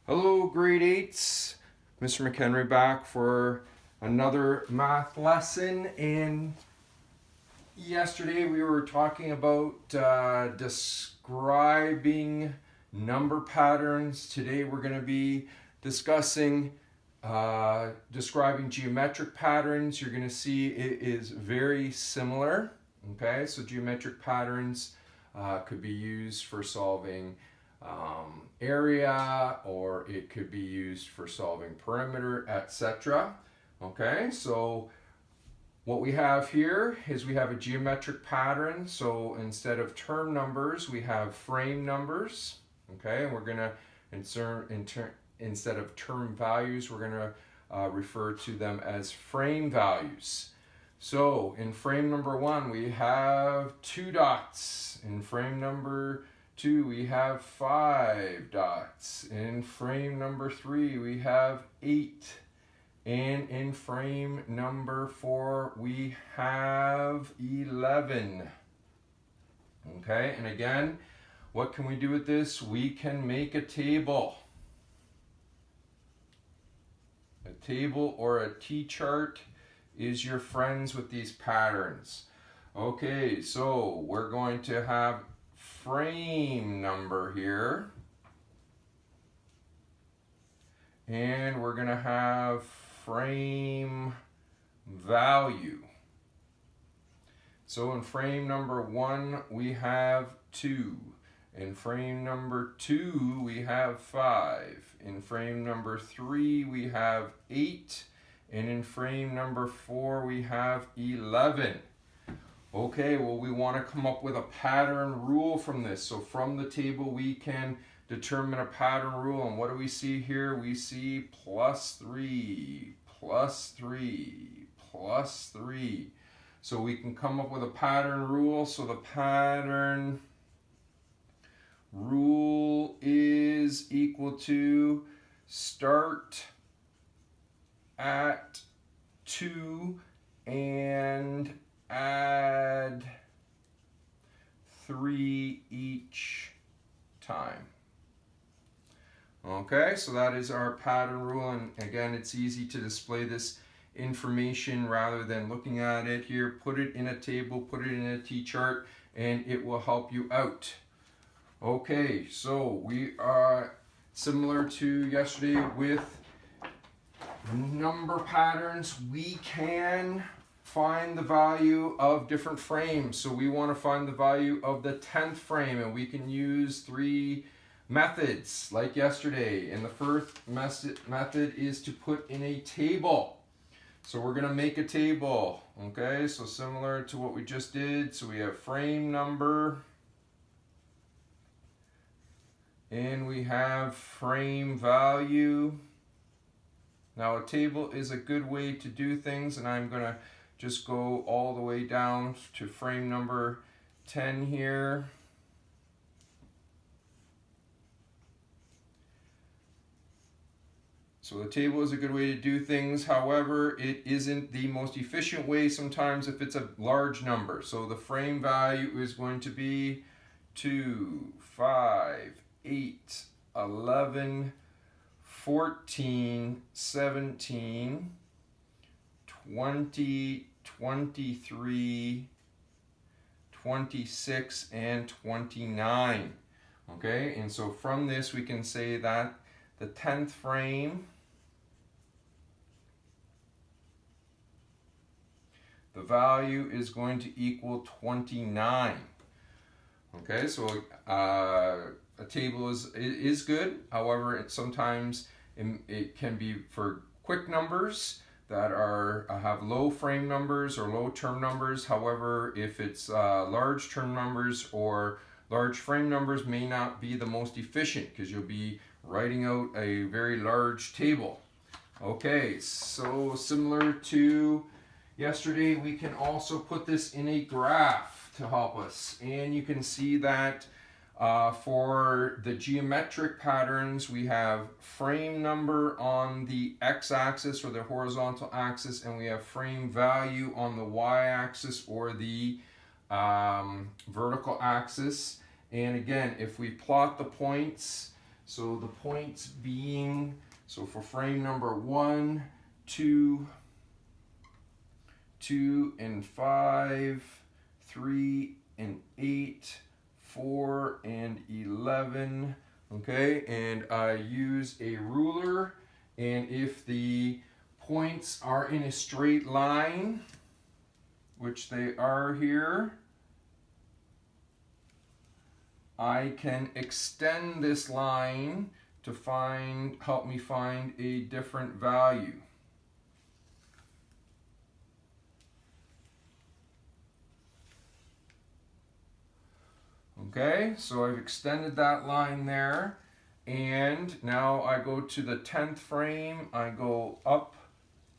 Hello, grade 8s. Mr. McHenry back for another math lesson. And yesterday we were talking about describing number patterns. Today we're going to be discussing describing geometric patterns. You're going to see it is very similar. Okay, so geometric patterns could be used for solving area, or it could be used for solving perimeter, etc. Okay, so what we have here is we have a geometric pattern. So instead of term numbers, we have frame numbers. Okay, and we're going to instead of term values, we're going to refer to them as frame values. So in frame number 1, we have 2 dots. In frame number 2, we have 5 dots. In frame number 3, we have 8. And in frame number 4, we have 11. Okay, and again, what can we do with this? We can make a table. A table or a T-chart is your friends with these patterns. Okay, so we're going to have frame number here, and we're going to have frame value. So in frame number 1 we have 2. In frame number 2 we have 5. In frame number 3 we have 8. And in frame number 4 we have 11. Okay, well, we want to come up with a pattern rule from this. So from the table we can determine a pattern rule. And what do we see here? We see +3, +3, +3. So we can come up with a pattern rule. So the pattern rule is equal to start at 2 and add 3 each time. Okay, so that is our pattern rule, and again, it's easy to display this information rather than looking at it here. Put it in a table, put it in a T-chart, and it will help you out. Okay, so we are similar to yesterday with number patterns. We can find the value of different frames. So we want to find the value of the 10th frame, and we can use 3 methods like yesterday. And the first method is to put in a table. So we're going to make a table. Okay, so similar to what we just did. So we have frame number, and we have frame value. Now a table is a good way to do things, and I'm going to just go all the way down to frame number 10 here. So the table is a good way to do things. However, it isn't the most efficient way sometimes if it's a large number. So the frame value is going to be 2, 5, 8, 11, 14, 17, 20, 23, 26, and 29. Okay, and so from this we can say that the 10th frame, the value is going to equal 29. Okay, so a table is good. However, sometimes it can be for quick numbers that have low frame numbers or low term numbers. However, if it's large term numbers or large frame numbers, may not be the most efficient because you'll be writing out a very large table. Okay, so similar to yesterday, we can also put this in a graph to help us. And you can see that for the geometric patterns, we have frame number on the x-axis or the horizontal axis, and we have frame value on the y-axis or the vertical axis. And again, if we plot the points, So the points being, so for frame number 1, 2, 2 and 5, 3 and 8, 4 and 11, okay, and I use a ruler, and if the points are in a straight line, which they are here, I can extend this line to help me find a different value. Okay, so I've extended that line there, and now I go to the 10th frame. I go up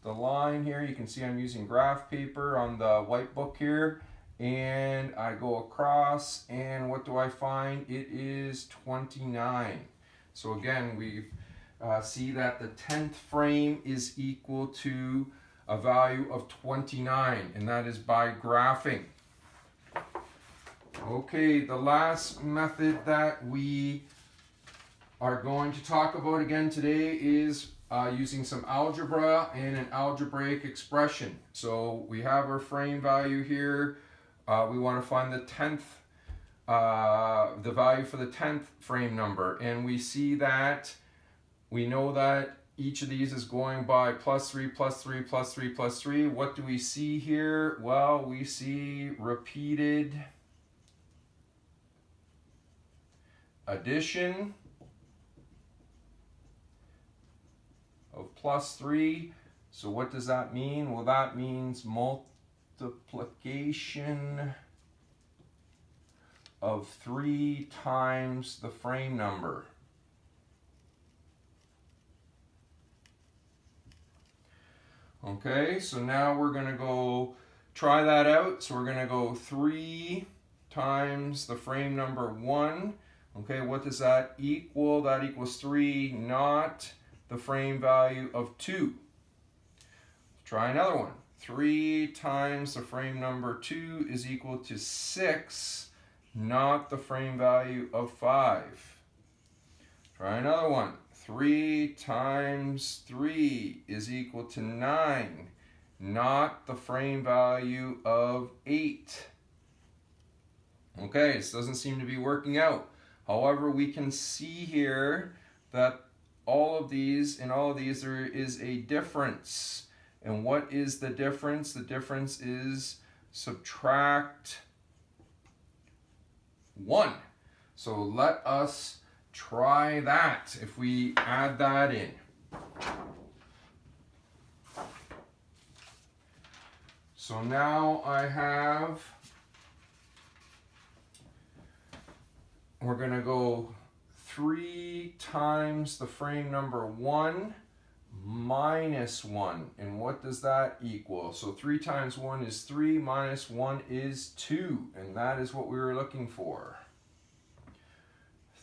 the line here. You can see I'm using graph paper on the white book here, and I go across, and what do I find? It is 29. So again, we see that the 10th frame is equal to a value of 29, and that is by graphing. Okay, the last method that we are going to talk about again today is using some algebra and an algebraic expression. So we have our frame value here. We want to find the 10th, the value for the 10th frame number. And we see that, we know that each of these is going by plus 3, plus 3, plus 3, plus 3. What do we see here? Well, we see repeated addition of plus 3. So what does that mean? Well, that means multiplication of 3 times the frame number. Okay, so now we're going to go try that out. So we're going to go 3 times the frame number 1. Okay, what does that equal? That equals 3, not the frame value of 2. Try another one. 3 times the frame number 2 is equal to 6, not the frame value of 5. Try another one. 3 times 3 is equal to 9, not the frame value of 8. Okay, this doesn't seem to be working out. However, we can see here that all of these, in all of these, there is a difference. And what is the difference? The difference is subtract 1. So let us try that if we add that in. So now we're going to go 3 times the frame number 1 minus 1. And what does that equal? So 3 times 1 is 3, minus 1 is 2. And that is what we were looking for.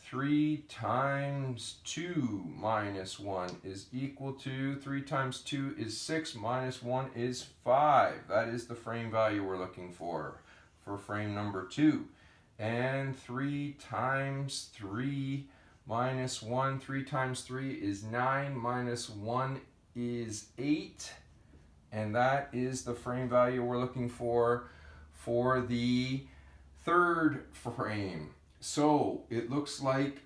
3 times 2 minus 1 is equal to, 3 times 2 is 6, minus 1 is 5. That is the frame value we're looking for frame number 2. And 3 times 3 minus 1, 3 times 3 is 9, minus 1 is 8. And that is the frame value we're looking for the 3rd frame. So it looks like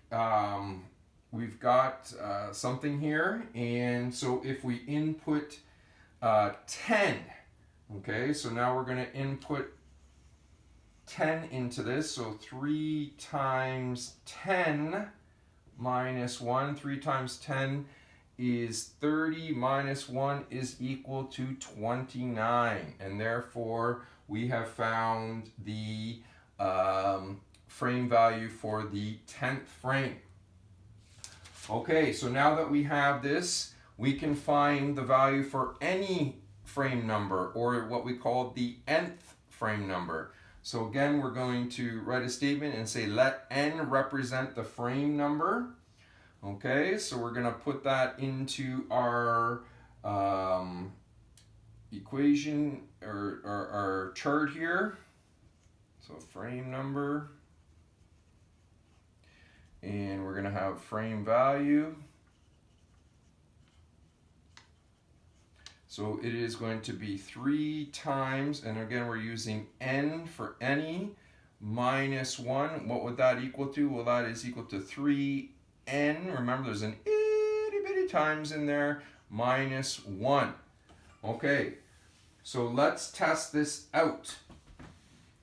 we've got something here. And so if we input 10, okay, so now we're going to input 10 into this. So 3 times 10 minus 1. 3 times 10 is 30, minus 1 is equal to 29. And therefore, we have found the frame value for the 10th frame. Okay, so now that we have this, we can find the value for any frame number, or what we call the nth frame number. So again, we're going to write a statement and say let n represent the frame number. Okay, so we're going to put that into our equation or our chart here. So frame number And we're going to have frame value. So it is going to be 3 times, and again we're using n for any, minus 1. What would that equal to? Well, that is equal to 3n. Remember, there's an itty bitty times in there, minus 1. Okay, so let's test this out.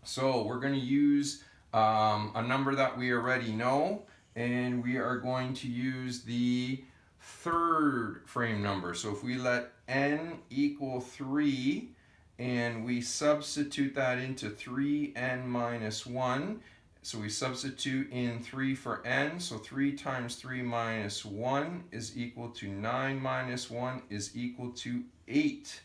So we're going to use a number that we already know, and we are going to use the third frame number. So if we let n equal 3 and we substitute that into 3n minus 1, so we substitute in 3 for n, so 3 times 3 minus 1 is equal to 9 minus 1 is equal to 8.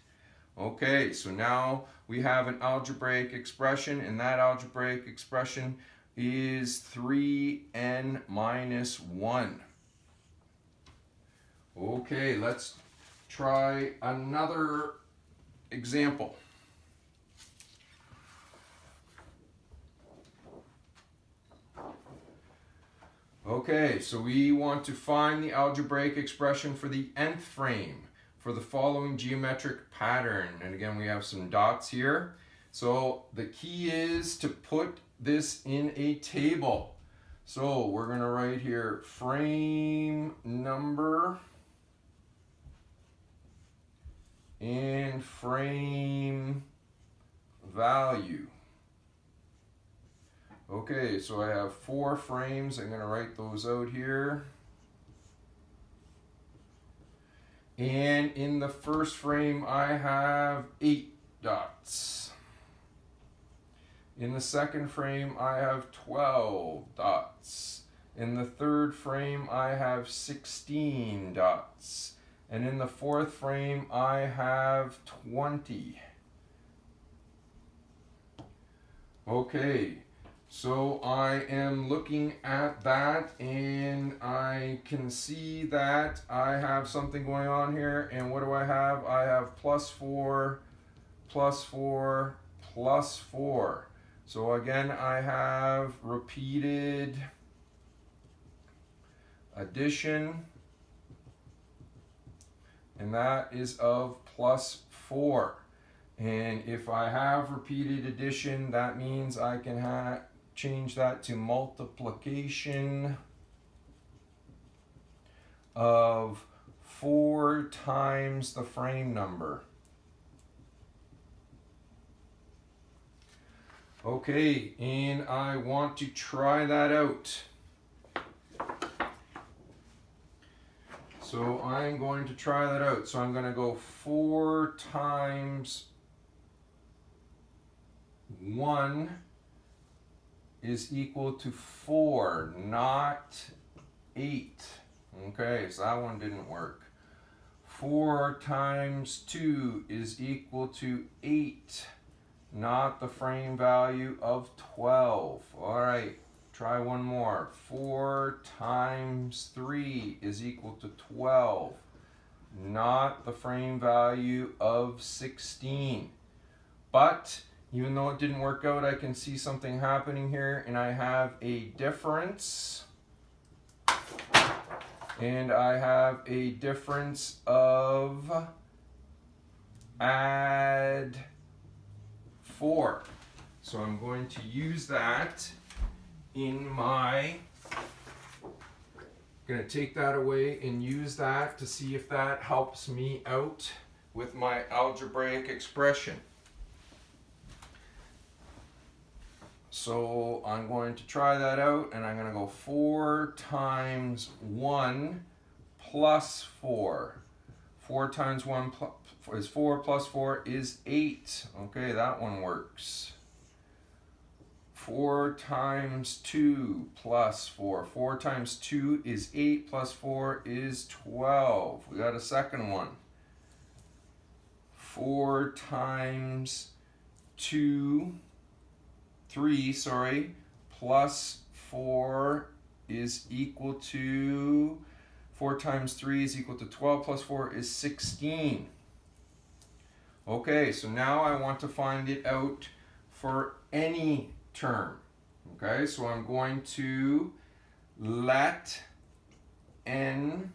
Okay, so now we have an algebraic expression, and that algebraic expression is 3n minus 1. Okay, let's try another example. Okay, so we want to find the algebraic expression for the nth frame for the following geometric pattern. And again, we have some dots here. So the key is to put this in a table. So we're going to write here frame number and frame value. Okay, so I have 4 frames. I'm going to write those out here. And in the first frame, I have 8 dots. In the second frame, I have 12 dots. In the third frame, I have 16 dots. And in the fourth frame, I have 20. Okay, so I am looking at that, and I can see that I have something going on here. And what do I have? I have plus 4, plus 4, plus 4. So again, I have repeated addition, and that is of plus 4. And if I have repeated addition, that means I can change that to multiplication of 4 times the frame number. Okay, and I want to try that out. So I'm going to try that out. So I'm going to go 4 times 1 is equal to 4, not 8. Okay, so that one didn't work. 4 times 2 is equal to 8, not the frame value of 12. All right, try one more. 4 times 3 is equal to 12, not the frame value of 16. But even though it didn't work out, I can see something happening here, and I have a difference. And I have a difference of add 4. So I'm going to use that in my, going to take that away and use that to see if that helps me out with my algebraic expression. So I'm going to try that out, and I'm going to go 4 times 1 plus 4. 4 times 1 is 4 plus 4 is 8. Okay, that one works. 4 times 2 plus 4. 4 times 2 is 8 plus 4 is 12. We got a second one. 4 times 3 plus 4 is equal to, 4 times 3 is equal to 12 plus 4 is 16. Okay, so now I want to find it out for any term. Okay, so I'm going to let n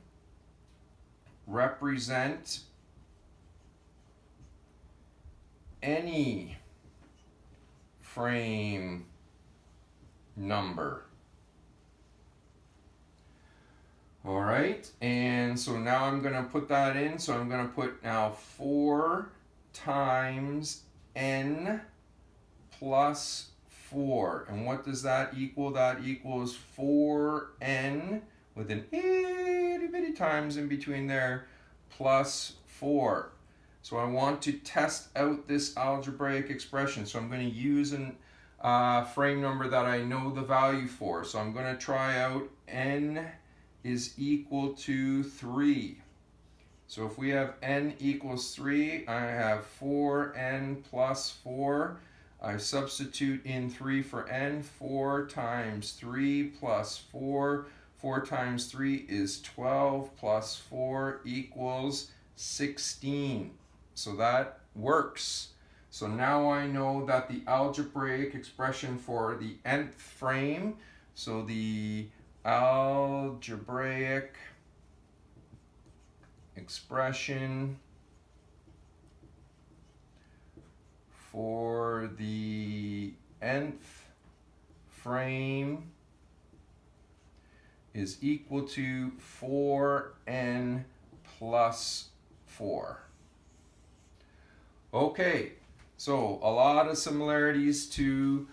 represent any frame number. All right, and so now I'm going to put that in. So I'm going to put now 4 times n plus 4. And what does that equal? That equals 4n with an itty bitty times in between there plus 4. So I want to test out this algebraic expression. So I'm going to use a frame number that I know the value for. So I'm going to try out n is equal to 3. So if we have n equals 3, I have 4n plus 4. I substitute in 3 for n. 4 times 3 plus 4. 4 times 3 is 12 plus 4 equals 16. So that works. So now I know that the algebraic expression for the nth frame, so the algebraic expression for the nth frame is equal to 4n plus 4. Okay, so a lot of similarities to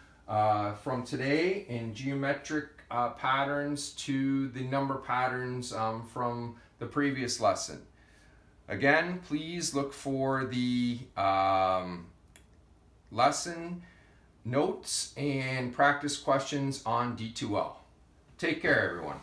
from today in geometric patterns to the number patterns from the previous lesson. Again, please look for the lesson notes and practice questions on D2L. Take care, everyone.